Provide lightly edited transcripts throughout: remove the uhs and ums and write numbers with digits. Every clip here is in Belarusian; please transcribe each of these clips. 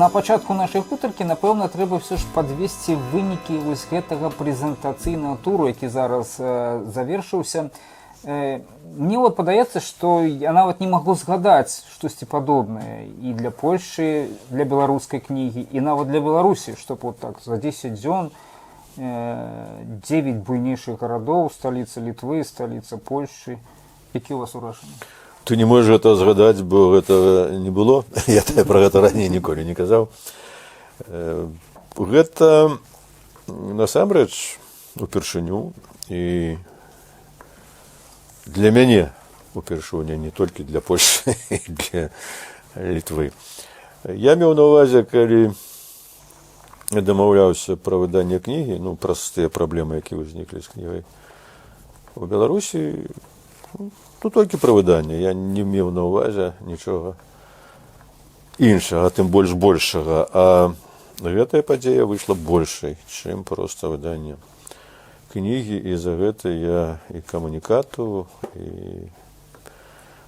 на пачатку нашай гутаркі, напэўна, трэба ўсё ж падвесці вынікі вось гэтага прэзентацыйнага туру, які зараз завершыўся. Мне вот падаецца, што я нават не магу згадаць штосьці падобнае і для Польшчы, для беларускай кнігі, і нават для Беларусі, што вот так за 10 дзён 9 буйнейшых гарадоў, сталіца Літвы, сталіца Польшчы. Які у вас уражанні? Ты не можаш гэта згадаць, бо гэтага не было. Я пра гэта раней ніколі не казаў. Гэта насамрэч упершыню і для мяне упершыню, не толькі для Польшчы і для Літвы. Я меў на ўвазе, калі дамаўляўся пра выданне кнігі, ну, праз тыя праблемы, якія ўзніклі з кнігай у Беларусі, ну, толькі пра выданне. Я не меў на ўвазе нічога іншага, тым больш большага. А гэтая падзея выйшла большай, чым проста выданне кнігі, і за гэта я і камунікату, і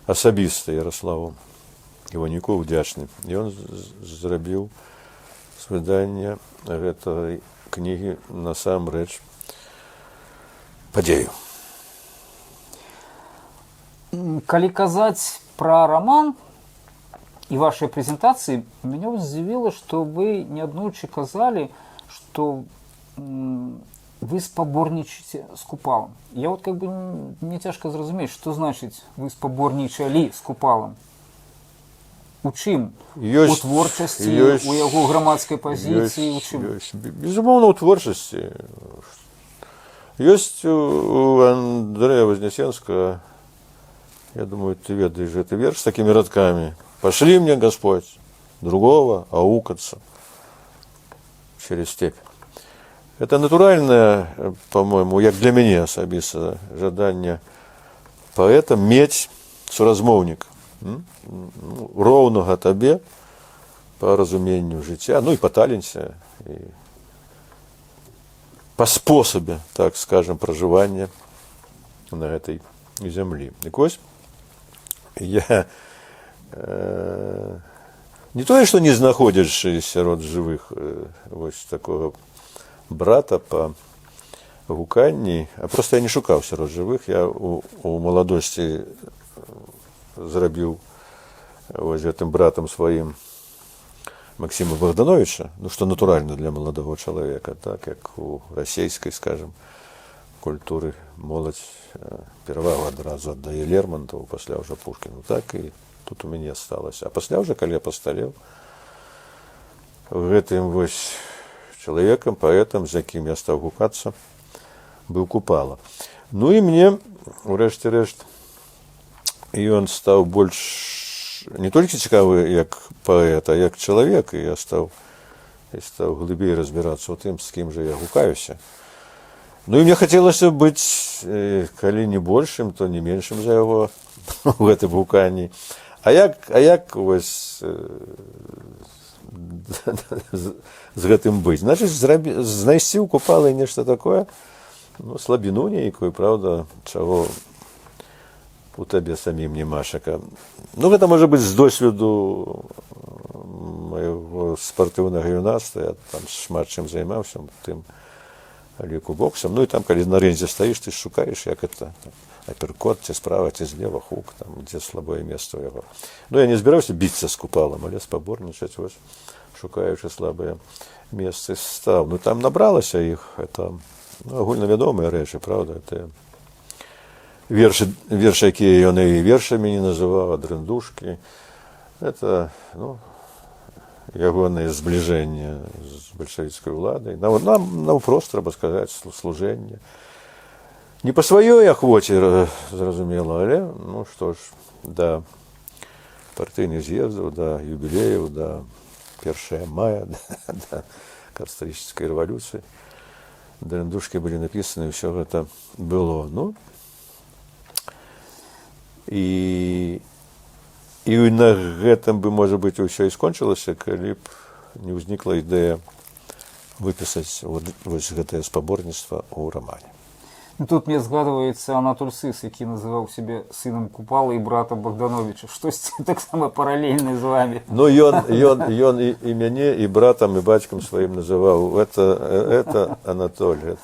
асабіста Яраславу Іванюку удзячны. Ён зрабіў з выдання гэтай кнігі насамрэч падзею. Калі казаць пра раман і вашай прэзентацыі, мяне здзівіла, што вы неаднойчы казалі, што вы спаборнічаеце з Купалам. Я вот как бы мне цяжка зразумець, што значыць вы спаборнічалі з Купалам. У чым? У творчасці, у яго грамадскай пазіцыі, у чым? Безумоўна, у творчасці. Ёсць у Андрэя Вознесенскага, я думаю, ты ведаешь этот верш с такими радками. «Пошли мне, Господь, другого аукаться через степь». Это натуральное, по-моему, як для меня особисто, жаданне поэта мець суразмоўніка, роўнага табе по разуменню жыцця, ну и по таленце, и по способе, так скажем, проживания на этой земле. И вось я не тое, што не знаходзячы сярод жывых вось такога брата па гуканні, а просто я не шукаў сярод жывых. Я у маладосці зрабіў вось гэтым братам сваім Максима Богдановича, ну, што натуральна для маладого чалавека, так, як у расійскай, скажем, культуры моладзь перавагу адразу аддае Лермонтову, пасля ўжо Пушкіну, так і тут у мяне сталася. А пасля ўжо, калі я пасталеў, гэтым вось чалавекам, паэтам, з якім я стаў гукацца, быў Купала. Ну і мне, урэшце рэшт, ён стаў больш не толькі цікавы як паэт, а як чалавек, і я стаў глыбей разбірацца ў тым, з кім жа я гукаюся. Ну і мне хацелася быць, калі не большым, то не меншым за яго ў гэтым гуканні. А як вось з гэтым быць? Значыць, знайсці ў Купалы нешта такое, ну, слабіну нейкую, правда, чаго у табе самім немашака. Ну, гэта можа быць з досведу майго спартыўнага юнацтва. Я там шмат чым займаўся, тым ліку боксам. Ну і там, калі на ринзе стаіш, ты шукаеш, як это аперкот, ці справа, ці злева, хук, там, дзе слабое место ў яго. Ну, я не збіраўся біцца з Купалам, але спаборнічаць, вось, шукаючы слабыя месцы, стаў. Ну, там набралася іх, это, ну, агульнавядомыя рэчы, правда, это вершы, якія ён і вершамі не называў, дрындушкі. Это, ну, ягонае збліжэнне з бальшавіцкай уладай. Наўпрост, трэба сказаць, служэнне. Не па сваёй ахвоце, зразумела, але, ну, што ж, да партыйных з'ездаў, да юбілеяў, да 1 мая, да кастрычніцкай рэвалюцыі. Дрындушкі былі напісаны, ўсё гэта было. Ну, і на гэтым бы, можа быць, усё і скончылася, калі б не ўзнікла ідэя выпісаць вось гэтае спаборніцтва ў рамане. І тут мне згадваецца Анатоль Сыс, які называў сябе сынам Купалы і брата Богдановича. Штосьці таксама паралельна з вами. Ну, ён і мяне, і братам, і бацькам сваім называў. Это Анатоль,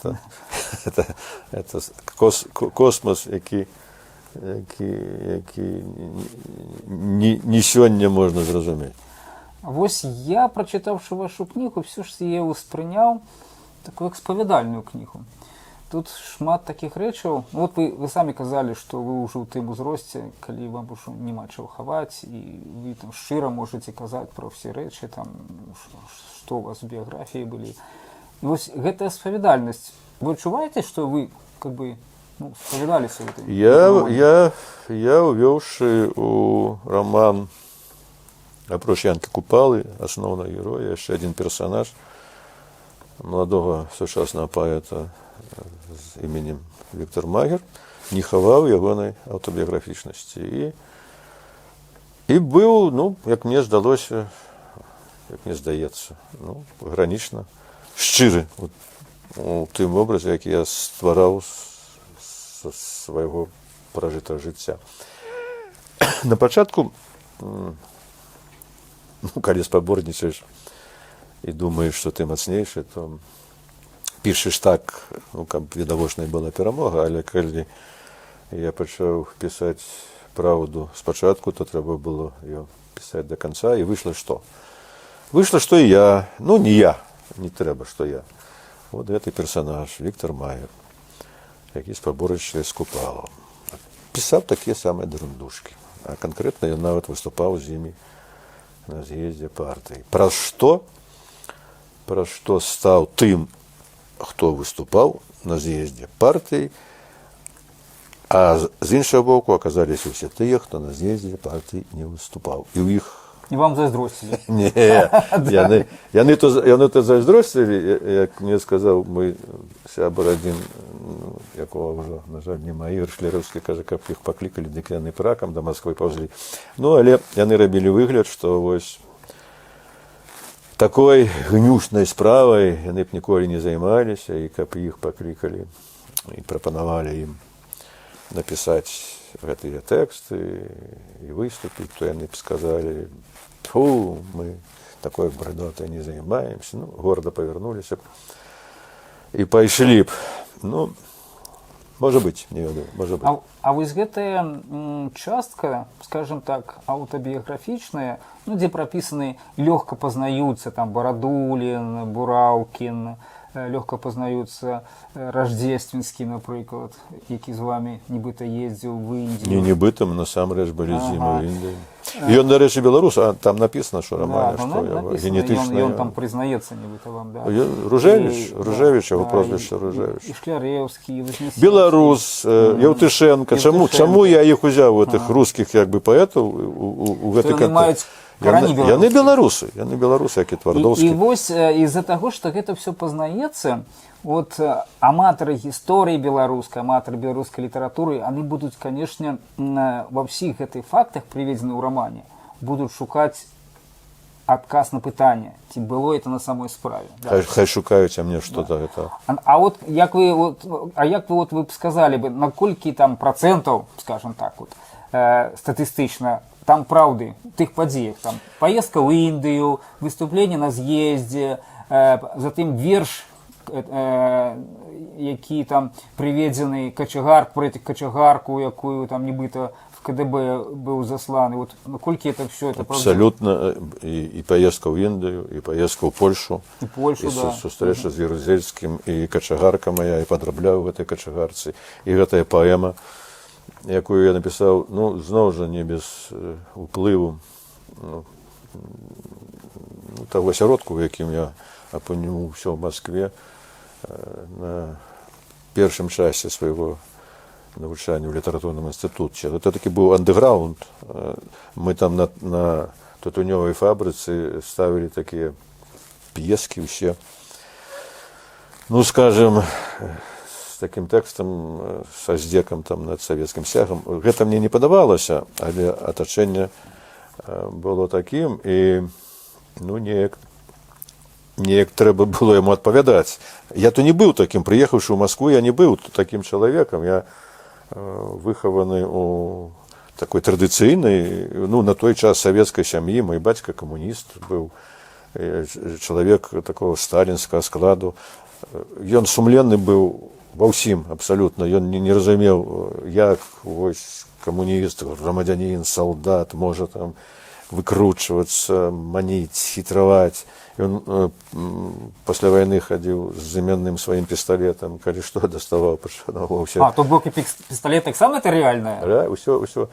это космос, які не сёння можна зразумець. Вось я, прачытаўшы вашу кнігу, все ж яе ўспрыняў такую экспавядальную кнігу. Тут шмат такіх рэчаў. Вот вы самі казалі, што вы ўжо ў тым узросце, калі вам ужо няма чаго хаваць, і вы там шчыра можаце казаць пра ўсе рэчы, там, што у вас у біяграфіі былі. І вось гэтая спавядальнасць. Вы адчуваеце, што вы, как бы, спавядаліся ў тым? Я увёўшы у роман апроч Янкі Купалы, асноўнага героя, яшчэ адзін персанаж маладога сучаснага паэта з іменем Віктор Магер, не хаваў ягонай аўтабіяграфічнасці. І быў, як мне здалося, як мне здаецца, гранічна шчыры у тым вобразе, які я ствараў з свайго пражытага жыцця. На пачатку, калі спаборнічаеш і думаеш, што ты мацнейшы, то пішаш так, каб відавочнай была перамога, але калі я пачаў пісаць праўду спачатку, то трэба было ее пісаць да канца, і выйшла што? Выйшла, што і я, не я, не трэба, што я. Вот гэты персанаж, Віктор Магер, які спаборнічае з Купалам. Пісаў такія самыя друндушкі, а канкрэтна ён нават выступаў з імі на з'ездзе партыі. Праз што стаў тым, хто выступаў на з'ездзе партыі, а з іншага боку аказаліся ўсе тыя, хто на з'ездзе партыі не выступаў. І ў іх... І вам зайздросцілі. Не, яны то зайздросцілі, як мне сказаў мой сябар адзін, якого ўжо, на жаль, няма, Ігор Шляраўскі, кажа, каб іх паклікалі, дык яны пракам да Масквы паўзлі. Але яны рабілі выгляд, што вось такой гнюшнай справай яны б ніколі не займаліся, і каб іх паклікалі і прапанавалі ім напісаць гэтыя тэксты і выступіць, то яны б сказалі: «Фу, мы такой брэдотай не займаемся». Горда павярнуліся б і пайшлі б. Можа быць, не ведаю, можа быць. А вось гэтая частка, скажем так, аўтабіяграфічная, дзе прапісаны, лёгка пазнаюцца там Барадулін, Бураўкін, лёгка пазнаюцца Раждзественскі, напрыклад, які з вамі нібыта ездзіў в Індію. Не нібыта, мы насамрэч былі з ім у Індыі. Ён, дарэчы, беларус, а там напісана, што рамане, што яго генетычна... Ён там прызнаецца нібыта вам, да. Ружевіч, яго прозвішча Ружевіч. І Шклярэўскі, і Вознесенскі. Беларус, Еўтышэнка. Чаму я іх узяў, гэтых рускіх як бы паэтаў у гэты контекст? Яны беларусы, які Твардоўскі. І вось з-за таго, што гэта ўсё пазнаецца, вот аматары гісторыі беларускай, аматары беларускай літаратуры, яны будуць, канешне, ва ўсіх гэтых фактах, прыведзеных у рамане, будуць шукаць адказ на пытанне, ці было это на самой справе. Хай шукаюць, а мне што-то гэта. А вот як вы б сказалі, на колькі там працэнтаў, скажем так, статыстычна, там праўды, тых падзеях, там паездка ў Індыю, выступленне на з'ездзе, затым верш, які там прыведзены качагар, пра качагарку, якую там нібыта в КДБ быў засланы. Вот наколькі это все это правда? Абсолютно. І паездка ў Індыю, і паездка ў Польшу, і да. Сустрэча з Ярузельскім, і качагарка моя, і падрабляў гэтай качагарцы, і гэтая паэма, якую я напісаў, зноў жа не без уплыву таго асяродку, у якім я апынуўся ў Маскве на першым часе свайго навучання ў літаратурным інстытуце. Это такі быў андэграунд. Мы там на тытунёвай фабрыцы ставілі такія п'ескі ўсе. Скажем, таким тэкстам, са здзекам там над савецкім сцягам. Гэта мне не падавалася, але атачэнне было такім, і неяк неяк трэба было яму адпавядаць. Я то не быў такім, прыехаўшы ў Маскву, я не быў такім чалавекам. Я выхаваны у такой традыцыйнай, ну, на той час савецкай сям'і, мой бацька камуніст быў, чалавек такого сталінскага складу. Ён сумленны быў ва ўсім абсалютна. Ён не разумеў, як вось камуніст, грамадзянін, салдат можа там выкручвацца, маніць, хітраваць. Ён пасля вайны хадзіў з заменным сваім пісталетам, калі што даставаў, пашанаваўся. То бок і пісталет таксама это рэальнае? Да, ўсё.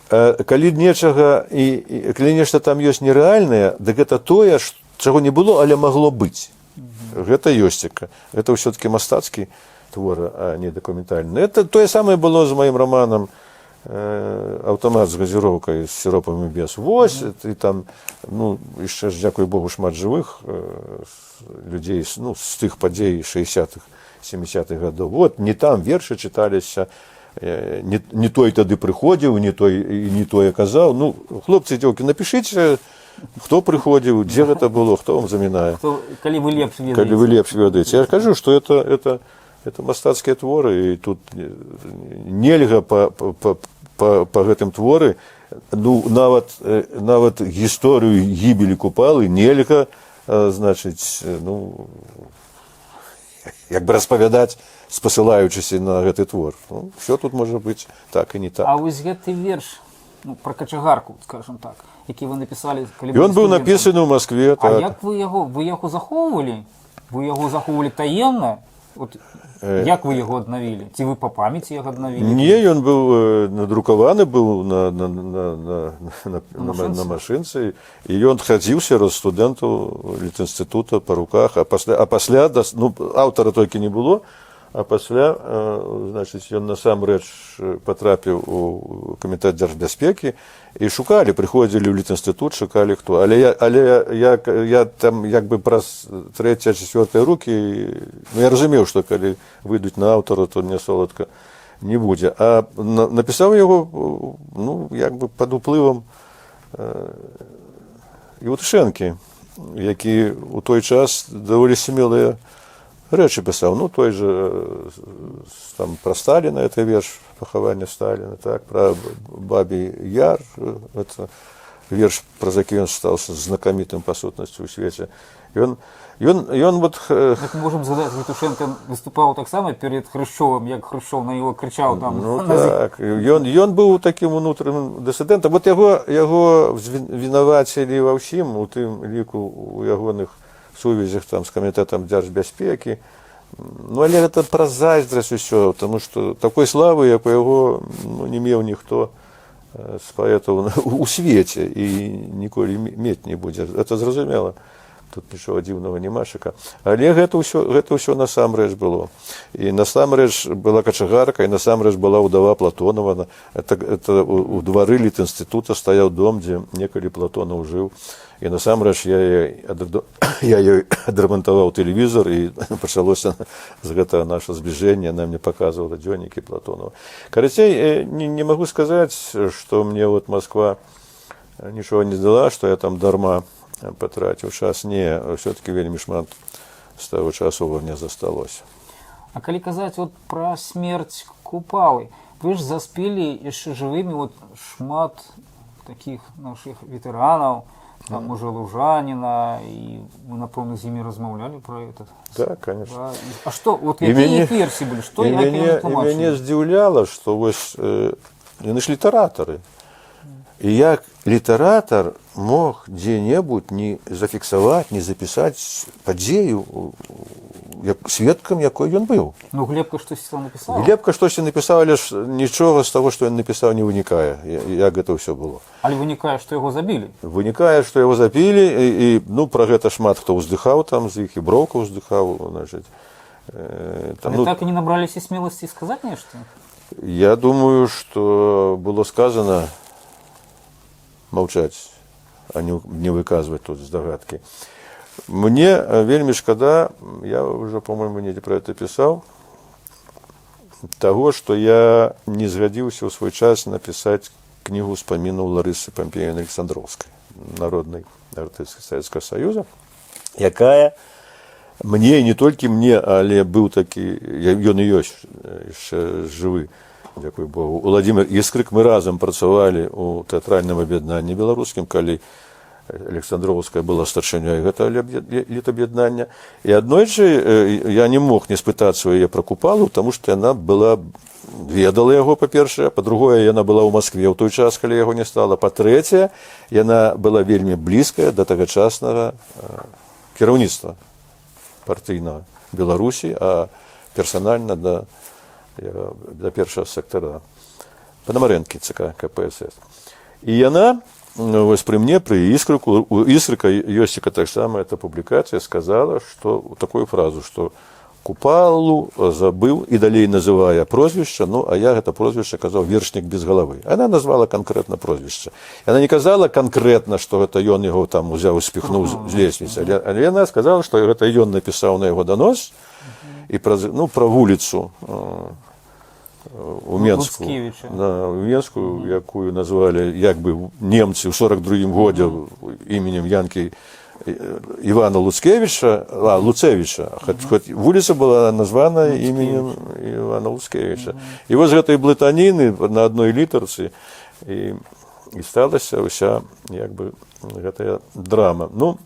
Калі нечага і калі нешта там ёсць нерэальнае, дык гэта тое, чаго не было, але магло быць. Гэта ёсцека. Гэта ўсё-такі мастацкі твор, а не дакументальны. Это тое самае было з маім романам «Аўтамат з газіроўкай з сіропам і без». Вось, і там, ну, яшчэ ж, дзякуй Богу, шмат жывых людзей, ну, з тых падзей 60-х, 70-х гадоў. Вот, не там вершы чыталіся, не той тады прыходзіў, не тое казаў. Ну, хлопцы і дзёўкі, напішыце, хто прыходзіў, дзе гэта было, хто вам замінае. Калі вы лепш ведаеце. Калі вы лепш ведаеце. Я кажу, што это мастацкія творы, і тут нельга па гэтым творы, ну, нават гісторыю гібелі Купалы нельга, значыць, ну, як бы распавядаць, спасылаючыся на гэты твор. Ну, все тут можа быць так і не так. А вось гэты верш, ну, пра качагарку, скажем так, які вы напісалі, калі Ён быў напісаны ў Маскве, так. А як вы яго захоўвалі? Вы яго захоўвалі таемна? От, як вы яго аднавілі? Ці вы па памяці яго аднавілі? Не, ён быў надрукаваны быў на машынцы, і ён хадзіў сярод студэнтаў літінстытута па руках, а пасля, ну, аўтара толькі не было, а пасля, значыць, ён насамрэч патрапіў у камітэт дзяржбяспекі, і шукалі, прыходзілі ў літінстытут, шукалі хто. Але я там як бы праз 3-4 рукі, ну, я разумеў, што калі выйдуць на аўтара, то мне соладка не будзе. А напісаў яго, ну, як бы пад уплывам Євтушенкі, які у той час даволі смелыя рэчы пісаў. Ну, той же там пра Сталіна, это верш пахавання Сталіна, так, пра Бабі Яр, это верш, праз які ён стаўся знакамітым па сутнасці ў свеце. Ён вот... Так можем згадаць, Євтушенко выступаў таксама перед Хрушчовым, як Хрушчов на яго крычаў там. Ну так, ён быў такім унутраным дысідэнтам. Вот яго вінавацілі ва ўсім, у тым ліку у ягоных сувязях там з камітэтам дзяржбяспекі. Ну, але гэта пра зайздрасць усё, тому што такой славы, як у яго, ну, не меў ніхто з паэтаў у свеце і ніколі мець не будзе. Это зразумела. Тут нічого дзіўнага нямашака. Але гэта ўсё насамрэч было. І насамрэч была качагарка, і насамрэч была ўдава Платонова. Это у двары літінстытута стаяў дом, дзе некалі Платонаў жыў. І насамрэч я ёй адрамантаваў тэлевізор, і пачалося з гэтага наша збліжэнне. Яна мне паказвала дзённікі Платонова. Карацей, не магу сказаць, што мне вот Москва нічого не дала, што я там дарма патраціў час. Не, все-таки вельмі шмат з таго часу ва мне засталося. А калі казаць вот пра смерць Купалы, вы ж заспелі яшчэ жывымі вот шмат такіх нашых ветэранаў, там уже Лужаніна, і вы, напэўна, з імі размаўлялі пра гэта? Так, конечно. А што, вот якія іх версіі былі? Што як яны тлумачылі? І мяне здзіўляла, што вось яны ж літаратары. І як літаратар мог дзе-небудзь не зафіксаваць, не запісаць падзею, сведкам якой ён быў. Ну, Глебка штосьці там напісаў? Глебка штосьці напісаў, але ж нічога з таго, што ён напісаў, не вынікае, як гэта ўсё было. Але вынікае, што яго забілі? Вынікае, што яго забілі, і ну, пра гэта шмат хто ўздыхаў там з іх, і Броўка ўздыхаў, значыць. Але так і не набраліся смеласці сказаць нешта? Я думаю, што было сказана маўчаць, а не выказваць тут здагадкі. Мне вельмі шкада, я уже, по-моему, недзе пра гэта пісаў, таго, што я не згадзіўся ў свой час напісаць кнігу ўспамінаў Ларысы Пампеевны Александроўскай, народнай артысткі Савецкага Саюза. якая мне, і не толькі мне, але быў такі, ён і ёсць яшчэ жывы, дзякуй Богу, Уладзімір Іскрык. Мы разам працавалі ў тэатральным аб'яднанні беларускім, калі Александровская была старшынёй гэтага літаб'яднання. І аднойчы я не мог не спытацца яе пра Купалу, таму што яна была, ведала яго, па-першае, па-другое, яна была ў Маскве ў той час, калі яго не стала, па-трэцяе, яна была вельмі блізкая да тагачаснага кіраўніцтва партыйнага Беларусі, а персанальна да першага сектара Панамарэнкі ЦК КПСС. І яна, вось пры мне, пры Іскрыку, у Іскрыка ёсць таксама эта публікацыя, сказала, што такую фразу, што Купалу забыў, і далей называе прозвішча, ну, а я гэта прозвішча казаў вершнік без галавы. Она назвала канкрэтна прозвішча. Яна не казала канкрэтна, што гэта ён яго там узяў і спіхнуў з лесвіцы, але яна сказала, што гэта ён напісаў на яго данос, і пра вуліцу у Менску, у Менску, якую назвалі як бы немцы ў 42-м годзе іменем Янкі Івана Луцкевіча, хоць вуліца была названа іменем Івана Луцкевіча. І вось гэтай блытаніны на адной літарцы і сталася ўся як бы гэтая драма. Ну,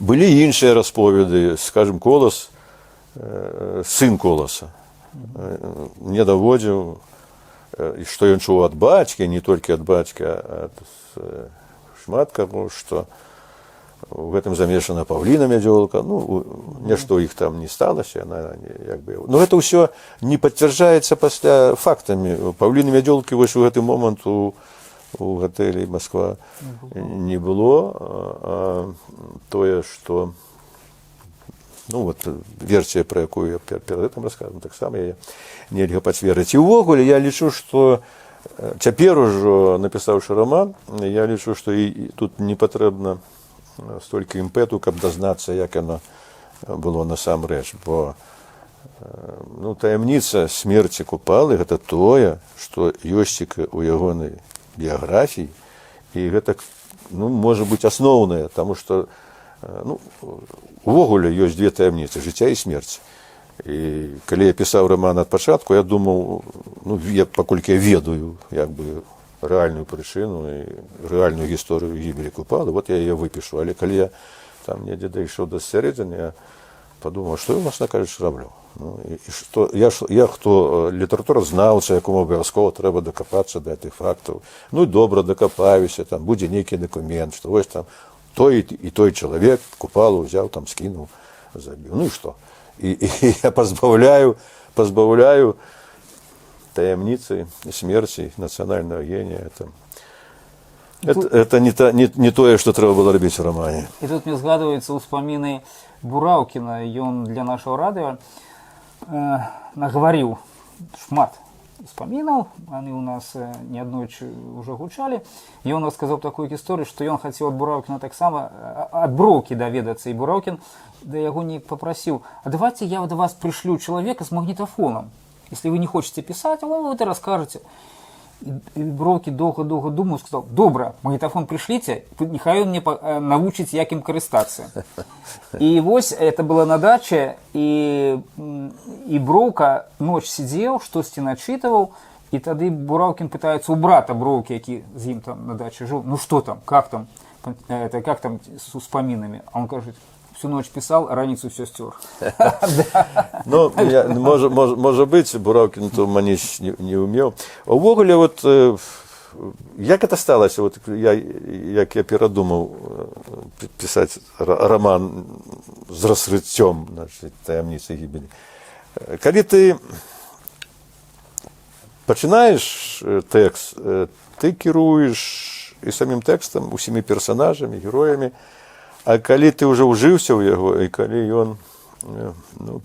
былі іншыя расповеды, скажем, Колас, сын Коласа, мне даводзіў, што ён чуў ад бацькі, не толькі ад бацькі, а ад шмат каму, што у гэтым замешана Паўліна Мядзёлка, ну, нешта ў іх там не сталася, яна як бы... Ну, гэта ўсё не пацвярджаецца пасля фактамі. Паўліны Мядзёлкі вось у гэты момант у гатэлі Масква не было, а тое, што... Ну, вот версія, пра якую я перад гэтым расказваў, таксама яе нельга пацвердзіць. І ўвогуле я лічу, што цяпер ужо, напісаўшы раман, я лічу, што і тут не патрэбна столькі імпэту, каб дазнацца, як яно было насамрэч. Бо ну, таямніца смерці Купалы – гэта тое, што ёсць у ягонай біяграфіі, і гэта, ну, можа быць асноўнае, таму што ну, увогуле ёсць две таямніцы – жыцця і смерць. І калі я пісаў раман ад пачатку, я думаў, ну, паколькі я ведаю як бы рэальную прычыну і рэальную гісторыю гібелі Купалы, вот я яе выпішу. Але калі я там недзе дайшоў да сярэдзіны, я падумаў, што я, власна кажучы, раблю. Ну, і што, я хто літаратуразнаўца, якому абавязкова трэба дакапацца да гэтых фактаў. Ну, і добра дакапаюся, там будзе нейкі дакумент, што вось там той і той чалавек Купалу ўзяў, там скінуў, забіў. Ну і што? І я пазбаўляю таямніцы смерці нацыянальнага генія. Это не тое, што трэба было рабіць у рамане. І тут мне згадваюцца ўспаміны Бураўкіна. Ён для нашага радыё нагаварыў шмат успамінаў, они у нас неаднойчы уже гучалі. Ён расказаў такую гісторыю, што ён хацеў ад Бураўкіна таксама ад Броўкі даведацца, і Бураўкін да яго не папрасіў: а давайте я до вас пришлю человека с магнитофоном, если вы не хотите писать, вы это расскажете. І Броўкі доўга думаў, сказаў: добра, магнітафон прышліце, няхай ён мне навучыць, як ім карыстацца. І вось это было на даче, і Броўка ноч сидзеў, штосьці начытываў, і тады Бураўкін пытаецца у брата Броўкі, які з ім там на даче жыў: ну что там, как там с успамінамі? А он кажет: всю ночь писал, а раніцу все стер. Ну, можа быць, Бураўкін то маніць не ўмеў. Увогуле, вот, як это сталася, вот, як я перадумаў пісаць раман з раскрыццём таямніцы гібелі. Калі ты пачынаеш тэкст, ты кіруеш і самім тэкстам, усімі персанажамі, героямі. А калі ты ўжо ўжыўся ў яго, і калі ён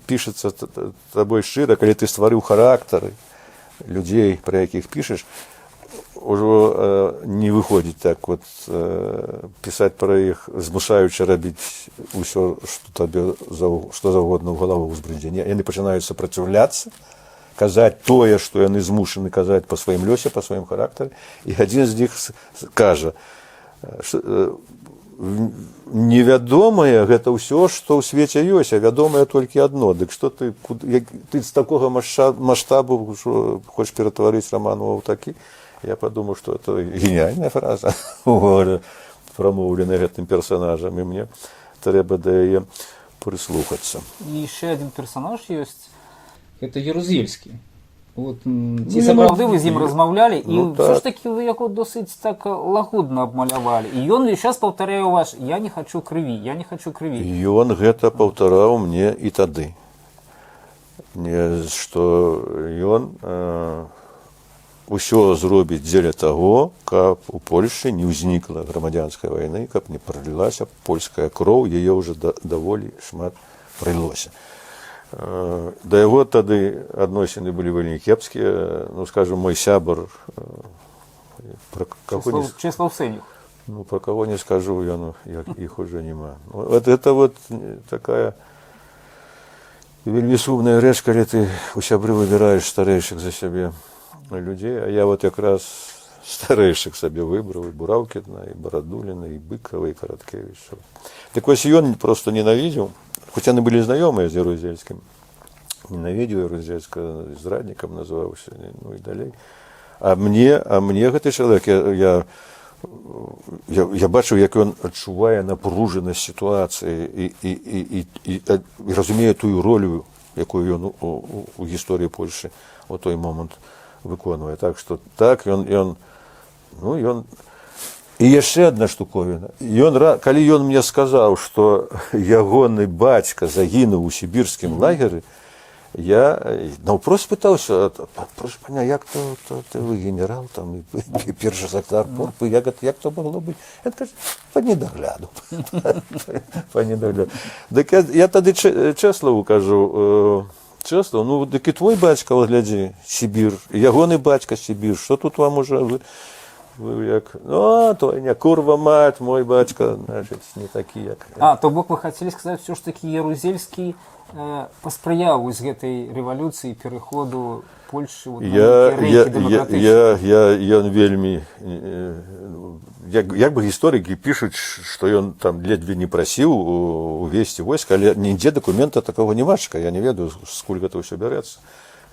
пішацца табой шчыра, калі ты стварыў характары людзей, пра якіх пішаш, ужо не выходзіць так вот пісаць пра іх, змушаючы рабіць усё, што заўгодна ў галаву ўзбрыдзе. Яны пачынаюць супраціўляцца, казаць тое, што яны змушаны казаць па сваім лёсе, па сваім характары. І адзін з них кажа: невядомае гэта ўсё, што ў свеце ёсць, а вядомае толькі адно. Дык што ты з такога маштабу хочаш ператварыць раман у такі? Я падумаў, што это геніяльная фраза прамоўленая гэтым персанажам, і мне трэба да яе прыслухацца. І яшчэ адзін персанаж ёсць, гэта Ярузельскі. Вот, ці сапраўды вы з ім размаўлялі, і ўсё ж такі вы яго досыць так лагодна абмалявалі. І ён зараз паўтаряе ў вас: я не хачу крыві, я не хачу крыві. Ён гэта паўтараў мне і тады. Што ён усё зробіць дзеля таго, каб у Польшчы не ўзнікла грамадзянскай вайны, каб не пралілася польская кроў, яе ўжо даволі шмат прылілося. Да яго тады адносіны былі вельмі кепскія. Ну, скажем, мой сябар, Чеслав Сенюх. Ну, про кого не скажу, их уже нема. Вот это вот такая вельмі сумная рэч, калі ты у сябры выбираешь старэйшых за сябе людзей, а я вот якраз старэйшых сабе выбраў: і Бураўкіна, і Барадуліна, і Быкава, і Караткевіча. Так вось ён просто ненавідзеў, хоць яны былі знаёмыя з Ярузельскім, ненавідзеў Ярузельска, зраднікам называўся, ну і далей. А мне гэты чалавек, я бачыў, як ён адчувае напружанасць сітуацыі і разумее тую ролю, якую ён у гісторыі Польшчы у той момант выконвае. Так што так, ён і яшчэ адна штуковіна. Калі ён мне сказаў, што ягоны бацька загінуў у сібірскім лагеры, я наўпрост пытаўся: прошу паня, як то вы генерал, там, і першы сактар порпы, як то могло быць? Ён кажа: па недагляду. Па недагляду. Дык я тады Чэславу кажу: Чэслав, ну, дык і твой бацька, глядзі, Сібір, ягоны бацька Сібір, што тут вам уже... Вы як: ну, то не курва мать, мой бацька, значит, не такі, як... То бок вы хацелі сказаць, все ж такі Ярузельскі паспрыяў з гэтай рэвалюцыі, пераходу Польшчы на рэйкі дэмакратычныя? Ён вельмі... Як бы гісторыкі пішуць, што ён там ледве не прасіў увесці войска, але нідзе дакумента такого немашка. Я не ведаю, скуль гэта ўсё бярэцца.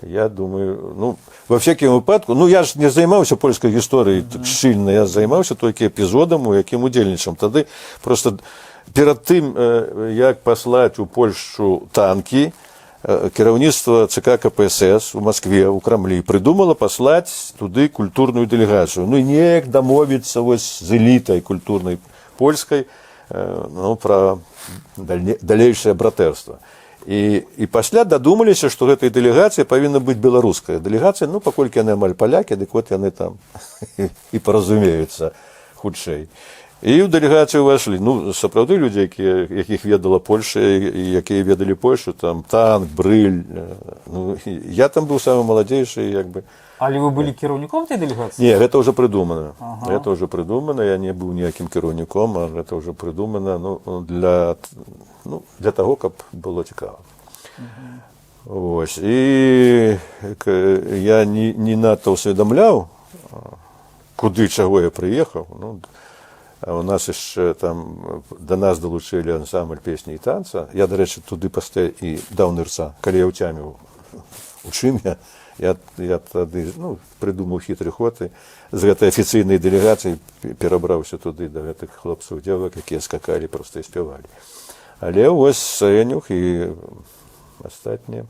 Я думаю, ну, во всякім выпадку, ну, я ж не займаўся польскай гісторыяй так шчыльна, я займаўся толькі эпізодам, у якім удзельнічам. Тады просто перад тым, як паслаць у Польшчу танкі, кіраўніцтва ЦК КПСС у Маскве, у Крамлі прыдумала паслаць туды культурную дэлегацыю. Ну, і неяк дамовіцца вось з элітай культурнай польскай, ну, пра далейшае братэрства. І пасля дадумаліся, што гэтай дэлегацыі павінна быць беларуская дэлегацыя, ну, паколькі яны амаль палякі, дык вот яны там і паразумеюцца хутчэй. І ў дэлегацыю ўвайшлі, ну, сапраўды людзі, якіх ведала Польша, і якія ведалі Польшу, там, Танк, Брыль, ну, я там быў самы маладзейшы, як бы. Але вы былі кіраўніком tej дэлегацыі? Не, гэта ўжо прыдумана. Гэта ўжо прыдумана, я не быў ніякім кіраўніком, а гэта ўжо прыдумана, ну, для таго, каб было цікава. Вось. І я не надта ўсведамляў, куды, чаго я прыехаў. Ну, а у нас яшчэ там да нас далучылі ансамбль песні і танца. Я, дарэчы, туды пастэ і даў нырца. Калі я ўцяміў, у чым я тады, ну, прыдумаў хітры ход і з гэтай афіцыйнай дэлегацыі перабраўся туды да гэтых хлопцаў, дзявак, якія скакалі, проста і спявалі. Але вось Сенюх і астатнія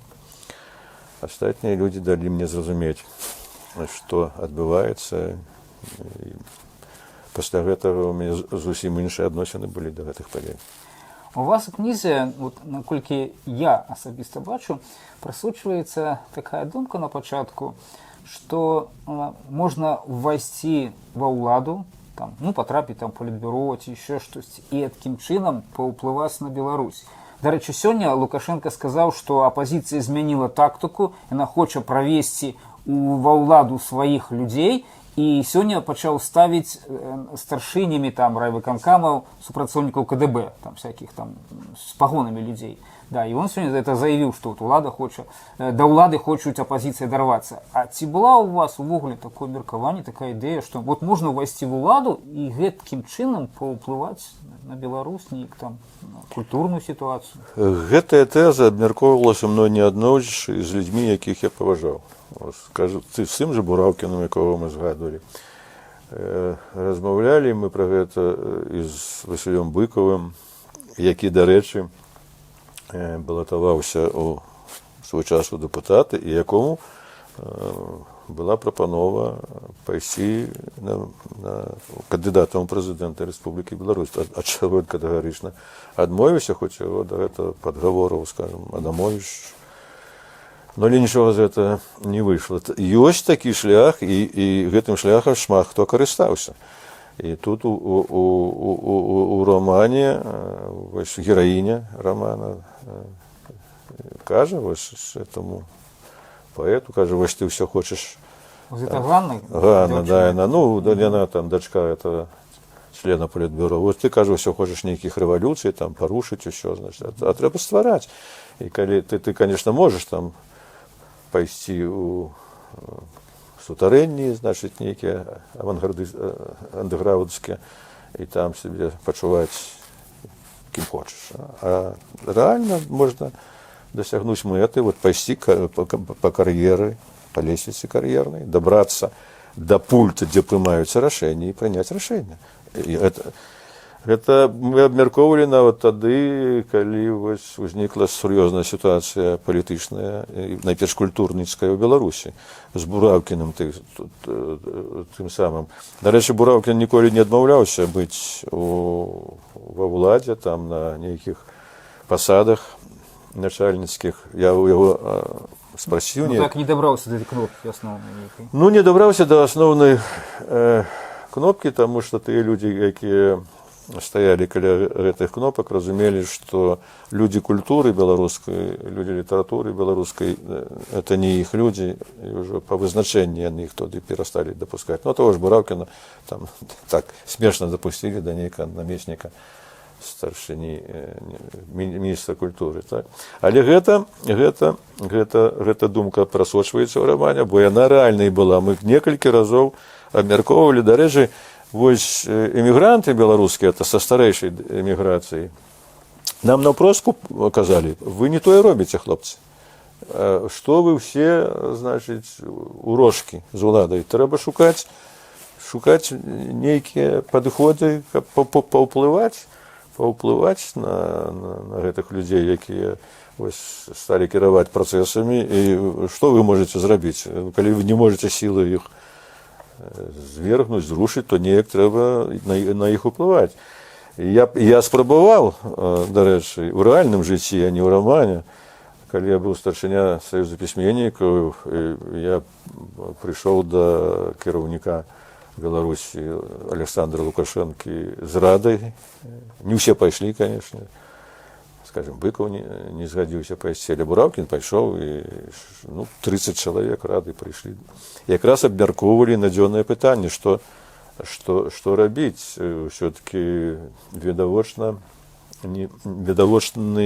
людзі далі мне зразумець, што адбываецца. Пасля гэтага у мяне зусім іншыя адносіны былі да гэтых падзей. У вас у кнізе, вот, наколькі я асабіста бачу, прасочваецца такая думка на пачатку, што можна ўвайсці ва ўладу, там, ну, патрапіць там палітбюро ці яшчэ штосьці, і такім чынам паўплываць на Беларусь. Дарэчы, сёння Лукашенко сказаў, што апазіцыя змяніла тактыку, яна хоча правесці ва ўладу сваіх людзей, і сёння пачаў ставіць старшынямі там райвыканкамаў супрацоўнікаў КДБ, там всякіх там з пагонамі людзей. Да, і він сьогодні это заявіў, што вот улада хоча, да ўлады хочуць апазіцыя дарвацца. А ці была у вас увогуле такое меркаванне, такая ідэя, што вот можна ўвайсці в уладу і гэткім чынам паўплываць на Беларусь, неяк там на культурную сітуацыю? Гэтая тэза абмяркоўвалася мной неаднойчы з людзьмі, якіх я паважаў. Кажу, ты з тым жа Бураўкіным, якога мы згадвалі. Размаўлялі мы пра гэта і з Васілём Быкавым, які, дарэчы, балатаваўся ў свой час у дэпутаты, і якому была прапанова пайсці на кандыдатам у прэзідэнта Рэспублікі Беларусь. А чалавек катэгарычна адмовіўся, хоць яго да гэтага падгавораў, скажам, адмовіш. Но але нічога з гэта не выйшла. Ёсць такі шлях, і гэтым шляхам шмат хто карыстаўся. І тут у романе вось гераіня романа кажа вось этому паэту, кажа, вось ты ўсё хочаш. Это Ганна? Ганна, да, яна, ну, яна там дачка этого члена Політбюро. Вот ты, кажа, ўсё хочаш нейкіх рэвалюцый, там парушыць усё, значит, а трэба ствараць. І калі ты, конечно, можаш там пайсці у сутарэнні, значыць, нейкія андэграўндскія, і там себе пачуваць кім хочаш. А рэальна можна дасягнуць мэты, вот пайсці па кар'еры, па лесвіцы кар'ернай, дабрацца да пульта, дзе прымаюцца рашэнні, і прыняць рашэнне. Гэта мы абмяркоўвалі нават тады, калі вось узнікла сур'ёзная сітуацыя палітычная, найперш культурніцкая ў Беларусі, з Бураўкіным тым самым. Дарэчы, Бураўкін ніколі не адмаўляўся быць ва ўладзе, там на нейкіх пасадах начальніцкіх. Я ў яго спросіў... Ну так, не дабраўся да кнопкі асноўнай. Ну, не дабраўся да асноўнай кнопкі, таму што тыя людзі, якія стаялі каля гэтых кнопак, разумелі, што людзі культуры беларускай, людзі літаратуры беларускай, это не іх людзі, і ўжо па вызначэнні яны іх туды перасталі дапускаць. Ну, того ж Бураўкіна там так смешна дапусцілі да нейкага намесніка старшыні міністра культуры. Так? Але гэта думка прасочваецца ў рамане, бо яна рэальнай была. Мы некалькі разоў абмяркоўвалі, дарэчы, вось эмігранты беларускія, это са старэйшай эміграцыі, нам наўпрост казалі, вы не тое робіце, хлопцы. Што вы ўсе, значыць, урошкі з уладай? Трэба шукаць нейкія падыходы, каб паўплываць на гэтых людзей, якія вось сталі кіраваць працэсамі. І што вы можаце зрабіць? Калі вы не можаце сілы іх звергнуць, зрушыць, то неяк трэба на іх уплываць. Я спрабаваў, дарэчы, у рэальным жыцці, а не ў рамане. Калі я быў старшыня Саюза пісьменнікаў, я прыйшоў да кіраўніка Беларусі Александра Лукашэнкі з радай. Не ўсе пайшлі, канешне. Скажем, Быкаў не згадзіўся пайсці, але Бураўкін пайшоў, і 30 чалавек рады прыйшлі. Якраз абмяркоўвалі надзённае пытанне, што рабіць. Усё-такі відавочныя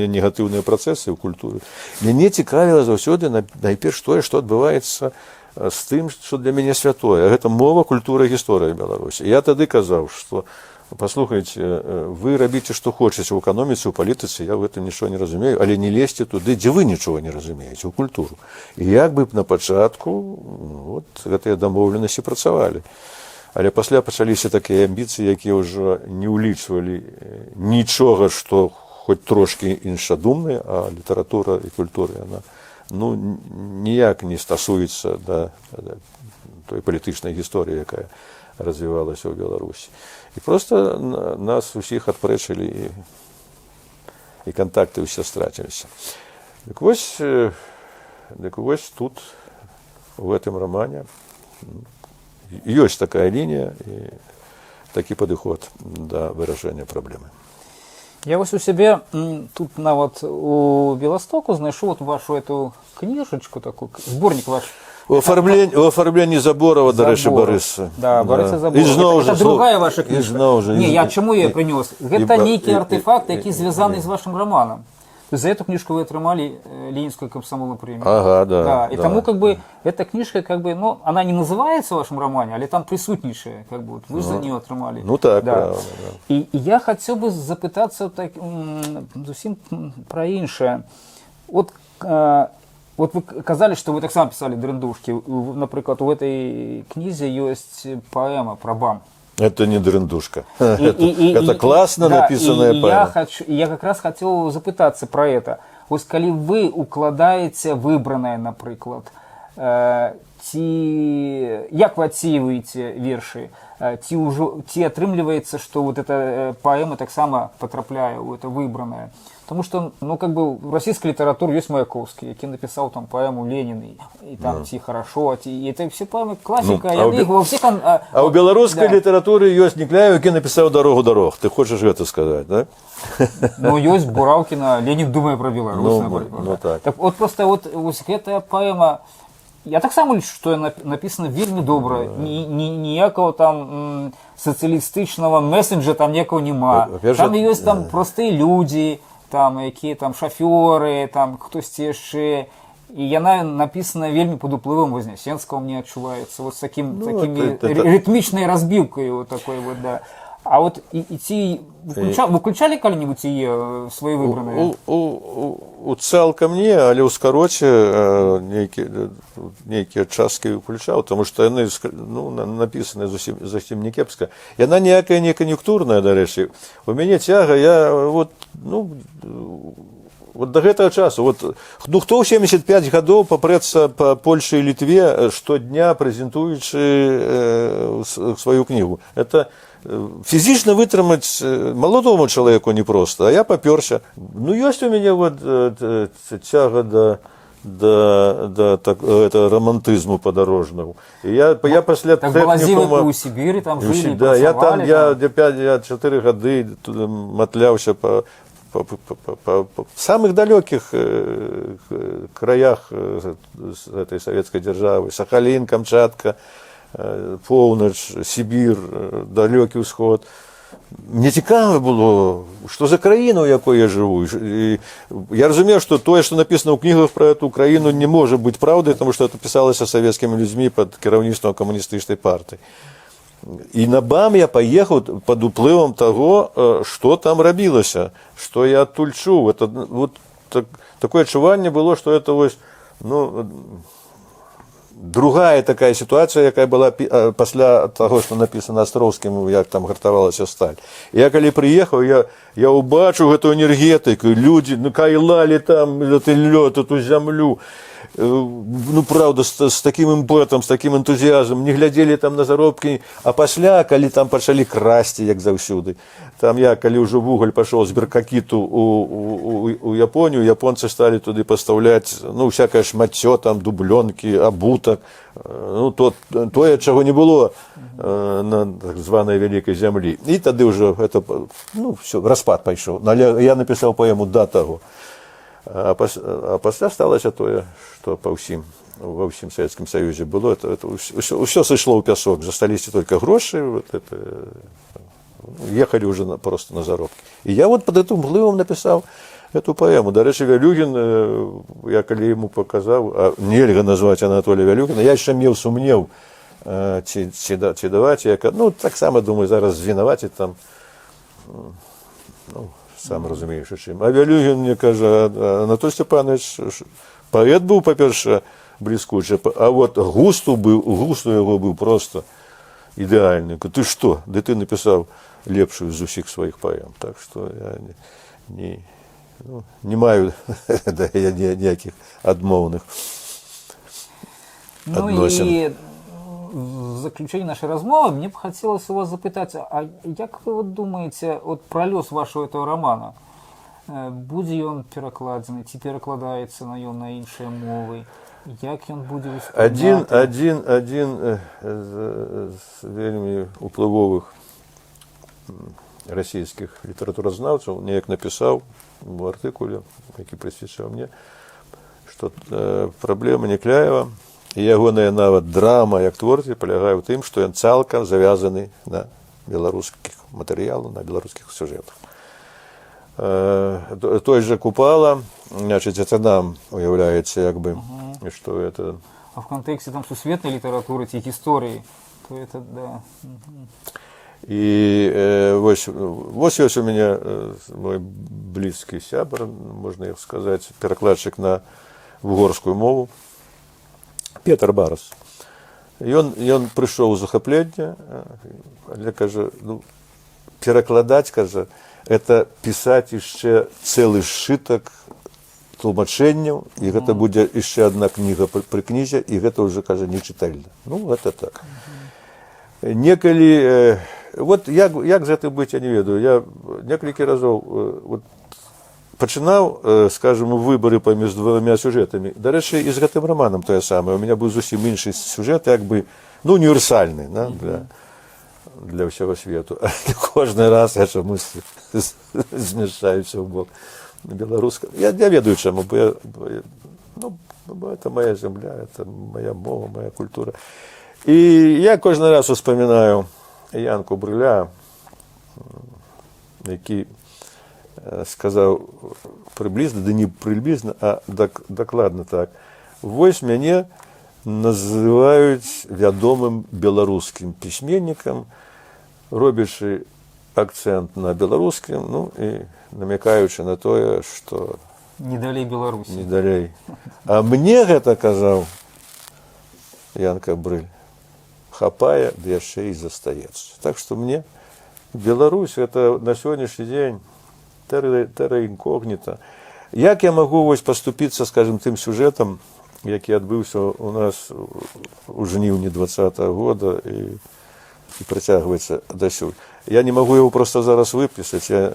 негатыўныя працэсы ў культуры. Мяне цікавіла заўсёды найперш тое, што адбываецца з тым, што для мяне святое. Гэта мова, культура, гісторыя Беларусі. Я тады казаў, што паслухайце, вы рабіце, што хочаце ў эканоміцы, у палітыцы, я ў гэтым нічого не разумею, але не лезьце туды, дзе вы нічога не разумееце, у культуру. І як бы на пачатку вот, гэтыя дамоўленасці працавалі. Але пасля пачаліся такія амбіцыі, якія ўжо не ўлічвалі нічога, што хоць трошкі іншадумнае, а літаратура і культура, яна ніяк не стасуецца да той палітычнай гісторыі, якая развівалася ў Беларусі. І проста нас усіх адпрэчылі, і кантакты ўсе страціліся. Дык вось тут, у гэтым рамане, ёсць такая лінія і такі падыход да вырашэння праблемы. Я вось у сябе тут нават у Беластоку знайшоў вашу эту кніжачку, такую, зборнік ваш. У оформленні Заборова, дарэчы, Барыса. Да, Барыса Заборова. Это другая ваша кніжка. Не, я чаму я прынёс? Гэта нейкі артефакт, які звязаны з вашым романам. есть за эту книжку вы отрымали Ленинскую комсомольную премию. Ага, да. И тому как бы эта книжка, как бы, ну, она не называется в вашем романе, але там присутнейшая, как бы, вот, вы за нее отрымали. Ну так, да. правда, да. І я хотів би запитатися так, зовсім про інше. От ви казали, що ви так само писали дрендушки. Наприклад, у этой книзі є поема про БАМ. Это не дрендушка. Это классно написанная поэма. Я как раз хотел запытаться про это. Ось калі вы укладаете выбранное, наприклад, як вы отсеиваете верши, ці атрымліваецца, что вот эта поэма так само потрапляе у это выбранное. Потому что, ну, как бы в российской литературе есть Маяковский, який написал там поэму «Ленин», и там «Ти хорошо», и это все поэмы классика. А у белорусской литературы есть Никляев, який написал «Дорогу дорог». Ты хочешь это сказать, да? Ну, есть Буралкина «Ленин, думая про Беларусь», например. Ну, так. Так вот просто вот эта поэма, я так само лічу, що написано вельми добре. Ніякого там соціалістичного меседжа там ніякого нема. Там є там прості люди, там які там шофери, там хтось ще. І вона написана вельми під впливом Вознесенського, мені відчувається. От з такими ритмічною розбивкою вот такой вот, да. А от і ці ви включали коли-небудь ці свої вибрані? У цалкам не, але у скароце нейкія часткі включаў, тому што яны напісаны зусім не кепска. Яна ніякая не кан'юнктурная, дарэчы. У мяне цяга, я вот до гэтага часу, хто ў 75 гадоў папрэцца па Польшы і Літве штодня прэзентуючы сваю кнігу. Это физично вытрымаць маладому чалавеку непросто, а я папёрся. Ну, ёсць у мяне цяга да романтызму падарожнаму. Я пасля тэхнікума у Сібіры там жылі, да, я 4 гады матляўся па самых далёкіх краях этой советской державы. Сахалин, Камчатка, Поўнач, Сібір, далёкі ўсход. Мне цікава было, што за краіна, у якой я жыву. І я разумеў, што тое, што напісана ў кнігах пра эту краіну, не можа быць праўдай, таму што это пісалася савецкімі людзьмі пад кіраўніцтвам камуністычнай партыі. І на БАМ я паехаў пад уплывам таго, што там рабілася, што я адтуль чуў. Такое адчуванне было, што это другая такая ситуація, якая была пасля таго, што напісана Астроўскім, як там гартавалася сталь. Я калі прыехаў, я ўбачыў гэту энергетыку, людзі кайлалі там лёд, эту зямлю. Ну, правда, с таким імпэтам, с таким энтузіазмом, не глядзелі там на заробкі, а пасля, калі там пачалі красці, як заўсюды. Там я, калі ўжо вугаль пашоў з беркакіту у Японію, японцы сталі туды пастаўляць, всякае шмаццё, там, дублёнкі, абутак, тое, чаго не было на так званай вялікай зямлі. І тады ўжо гэта, все, распад пайшоў. Але я напісаў паэму да таго. А пасля сталася тое, што ва ўсім Савецкім Саюзе было, ўсё сышло ў пясок, засталіся толькі грошы, ехалі ўжо просто на заробкі. І я пад гэтым уплывам напісаў эту паэму. Дарэчы, Вялюгін, я калі яму паказаў, нельга назваць Анатолія Вялюгіна, я яшчэ меў сумнеў, ці даваць, таксама, думаю, зараз звінаваціць там, сам разумееш, чым. А Вялюгін мне кажа, Анатолій Степанович, паэт быў, па-перша, бліскучы, а густ у яго быў просто ідэальны. Ты што? Ды ты напісаў лепшую з усіх сваіх паэм. Так што я не маю ніякіх адмоўных адносін. В заключении нашей размовы мне бы хотелось у вас запытать, а як вы думаете про лёс вашего этого романа? Будзе ён перакладзены, ці перакладаецца на ён на іншыя мовы? Як ён будзе выступляць? Адзін з вельмі уплывовых расійскіх літаратуразнаўцаў неяк напісаў у артыкуле, які прысвечаў мне, што праблема Некляева і ягоная нават драма як творцы палягае ў тым, што ён цалкам завязаны на беларускіх матэрыялах, на беларускіх сюжэтах. той же Купала, значит, это нам уявляется, як би, что это. А в контексте там сусветной литературы, ці истории, то это, да. И вот есть у меня мой близкий сябр, можно их сказать, перекладчик на угорскую мову, Петр Барас. И он пришел у захоплення, але, каже, ну, перекладать, каже, это писать еще целый сшиток тлумачэнняў, і гэта будзе яшчэ одна кніга пры кнізе, і гэта уже, каже, не читальна. Ну, это так. Некалі, вот як з гэтым быць, я не ведаю. Я некалькі разоў вот, пачынаў, скажем, выборы паміж двумя сюжэтамі. Дарэчы, і з гэтым романом тое самае. У меня быў зусім іншы сюжэт, як бы, ну, універсальны, да, для ўсяго свету. Кожны раз я чамусь змяшаюся ў бок беларускага. Я ведаю чаму, бо это моя земля, это моя мова, моя культура. І я кожны раз успамінаю Янку Брыля, які сказаў прыблізна, да не прыблізна, а дакладна так. Вось мяне называюць вядомым беларускім пісьменнікам, робячы акцент на беларускім, ну і намякаючы на тое, што Не далей Беларусі. Не далей. А мне гэта казаў Янка Брыль. Хапае, да яшчэ і застаецца. Так што мне Беларусь это на сённяшні дзень тэра інкогніта. Як я магу вось паступіцца, скажем, тым сюжэтам, які адбыўся у нас у жніўні 2020 года і працягваецца дасюль. Я не магу яго проста зараз выпісаць, я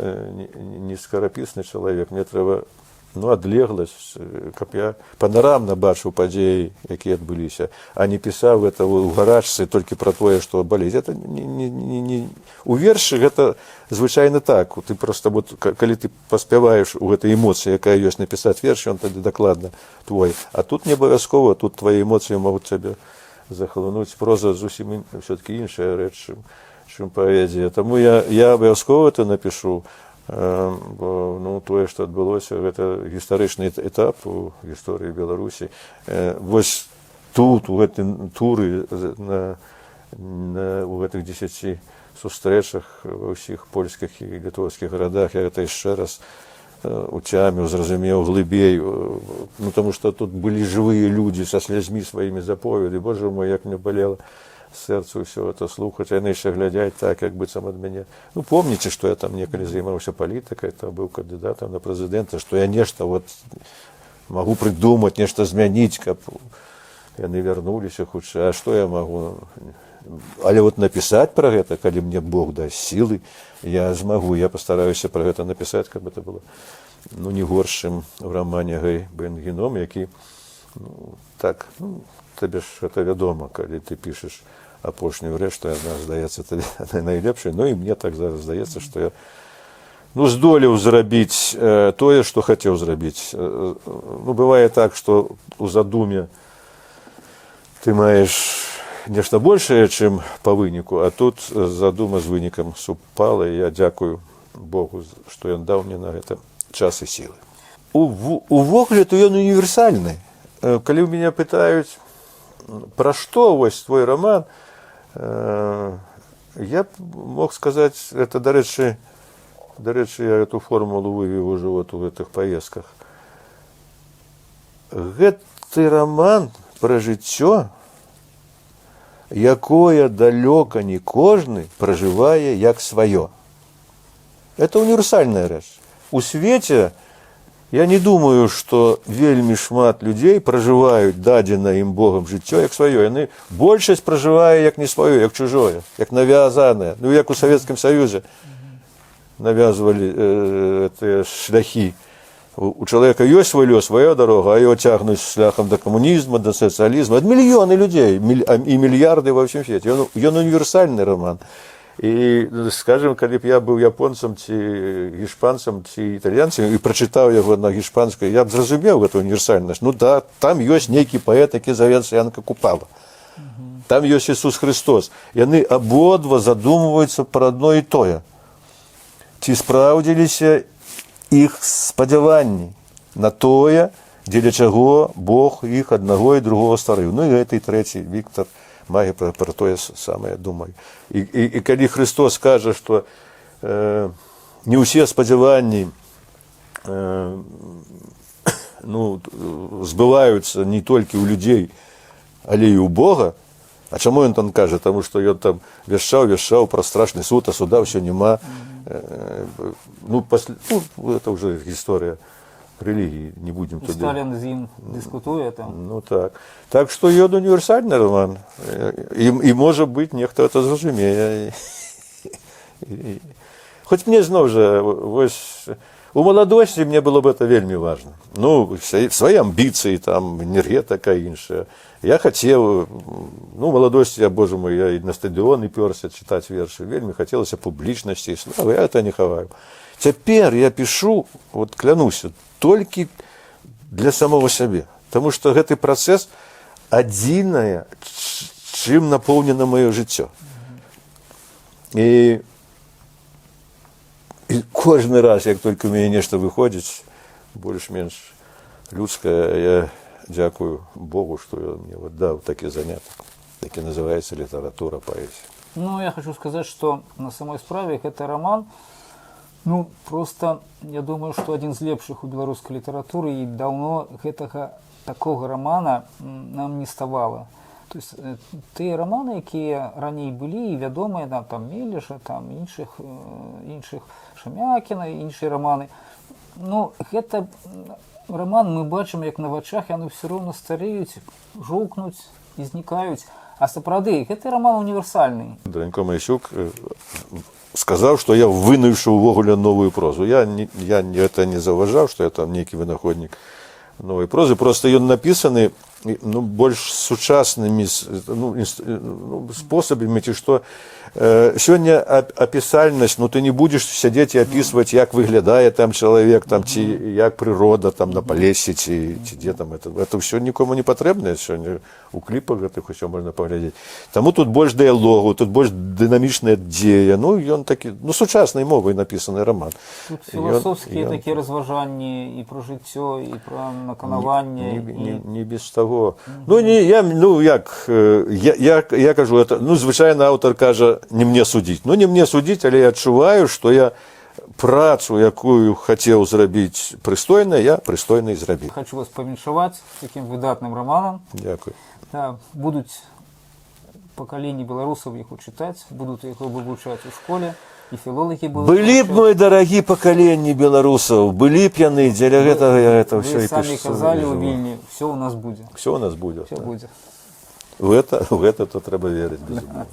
не скарапісны чалавек, мне трэба адлегласць, каб я панарамна бачыў падзеі, якія адбыліся, а не пісаў гэта ў гарачцы толькі пра тое, што балець. Это у вершы гэта звычайна так. Ты проста, калі ты паспяваеш у гэтай эмоцыі, якая ёсць, напісаць верш, ён тады дакладна твой. А тут не абавязкова, тут твае эмоцыі могуць цябе захлынуць. Проза зусім все-таки іншая рэч, чым паэзія. Таму я абавязкова это напішу, бо тое, што адбылося, гэта гістарычны этап у гісторыі Беларусі. Вось тут, у гэтым туры, у гэтых 10 сустрэчах ва ўсіх польскіх і літоўскіх гарадах, я гэта яшчэ раз уцяміў, зразумеў глыбей, таму што тут былі жывыя людзі са слязьмі сваімі заповеды. Боже мой, як мне балела сэрцу ўсё это слухаць, яны яшчэ глядзяць так, як быццам ад мяне. Помніце, што я там некалі займаўся палітыкай, там быў кандыдатам на прэзідэнта, што я нешта магу прыдумаць, нешта змяніць, каб яны вярнуліся хутчэй. А што я магу? Але напісаць пра гэта, калі мне Бог дасць сілы, я змагу, я пастараюся пра гэта напісаць, каб это было не горшым у рамане Гэй Бенгеном, які так, табе ж гэта вядома, калі ты пішаш апошнюю рэч, што яна здаецца табе найлепшай. І мне так зараз здаецца, што я здолеў зрабіць тое, што хацеў зрабіць. Бывае так, што у задуме ты маеш нешта большае, чым па выніку, а тут задума з вынікам супала, і я дзякую Богу, што ён даў мне на гэта час і сілы. Увогуле, то ён універсальны. Калі ў мяне пытаюць, пра што вось твой роман, я б мог сказаць, это, дарэчы, я эту формулу вывеў ужо у гэтых паездках. Гэты роман пра жыццё, якое далёка не кожны пражывае як сваё. Это універсальная рэч. У свеце я не думаю, што вельмі шмат людзей пражываюць дадзенае ім Богам жыццё як сваё. Яны большасць пражывае як не сваё, як чужое, як навязанае. Як у Савецкім Саюзе навязвалі тыя шляхі. У чалавека ёсць свой лёс, свая дарога, а его цягнуць шляхам да камунізму, да сацыялізму. Ад мільёны людзей і мільярды ва ўсім свеце. Ён універсальны роман. І, скажем, калі б я быў японцам ці гішпанцам ці італьянцам і прачытаў яго на гішпанскай, я б зразумеў гэту універсальнасць. Да, там ёсць нейкі паэт, які завецца Янка Купала. Там ёсць Ісус Христос. Яны абодва задумваюцца пра адно і тое. Ці спраўдзіліся іх спадзяванні на тое, дзеля чаго Бог іх аднаго і другого стварыў. Ну і гэты трэці Віктор мае пра тое самае, думаю. І калі Христос кажа, што не ўсе спадзяванні збываюцца не толькі ў людзей, але і ў Бога. А чаму ён там кажа? Таму што ён там вяшчаў пра страшны суд, а суда ўсё няма. Это ўжо гісторыя рэлігіі, не будзем туды. Сталін з ім дыскутуе там. Ну так. Так што ён універсальны роман. І можа быць, нехта это зразумее. Хоць мне зноў жа, вось, у маладосці мне было бы это вельмі важна. Ну, свае амбіцыі, там, энергетика іншая. Я хацеў, маладосці, боже мой, я і на стадыёны пёрся чытаць вершы. Вельмі хацелася публічнасці і славы, я это не хаваю. Цяпер я пішу, вот клянуся, толькі для самого сябе. Таму што гэты працэс адзінае, чым напоўнена маё жыццё. І кожны раз, як толькі у мяне нешта выходзіць, больш-менш людскае, я дзякую Богу, што ён мне даў такі занятак, які называецца літаратура, паэзія. Ну, я хочу сказаць, што на самой справе гэты роман, просто, я думаю, што адзін з лепшых у беларускай літаратуры, і даўно гэтага такога романа нам не ставала. То есть тыя романы, якія раней былі і вядомыя, там Мелеша, там іншых Шамякіна, іншыя романы. Гэта роман мы бачым, як на вачах, яны ўсё роўна стареюць, жоўкнуць і знікаюць. А сапраўды, гэты роман універсальны. Дранько Майсюк сказаў, што я вынайшаў увогуле новую прозу. Я это не заўважаў, што я там нейкі вынаходнік новай прозы. Просто ён напісаны больш сучаснымі спосабамі, ці што сёння апісальнасць, ты не будзеш сядзець і апісваць, як выглядае там чалавек, там, ці як прырода там на палесе, ці дзе там. Это ўсё нікому не патрэбна. Сёння у кліпах гэтых усё можна паглядзець. Таму тут больш дыялогу, тут больш дынамічная дзея. Ён такі, сучаснай мовай напісаны роман. Тут філасофскія такія разважанні і пра жыццё, і пра наканаванне. Не без таго. Я кажу, звычайна аўтар кажа, не мне судзіць. Не мне судзіць, але я адчуваю, што я працу, якую хацеў зрабіць прыстойна, я прыстойна і зрабіў. Хочу вас павіншаваць з такім выдатным романам. Дзякуй. Будуць пакаленні беларусаў іх чытаць, будуць іх вывучаць у школе, і філолагі будуць. Былі б, мой дарагі, пакаленні беларусаў, былі б яны, дзеля гэтага я гэта ўсё і пішу. Вы самі казалі ў Вільні, ўсё ў нас будзе. Все у нас будзе. Все будзе. У гэта то трэба верыць, безумоўна.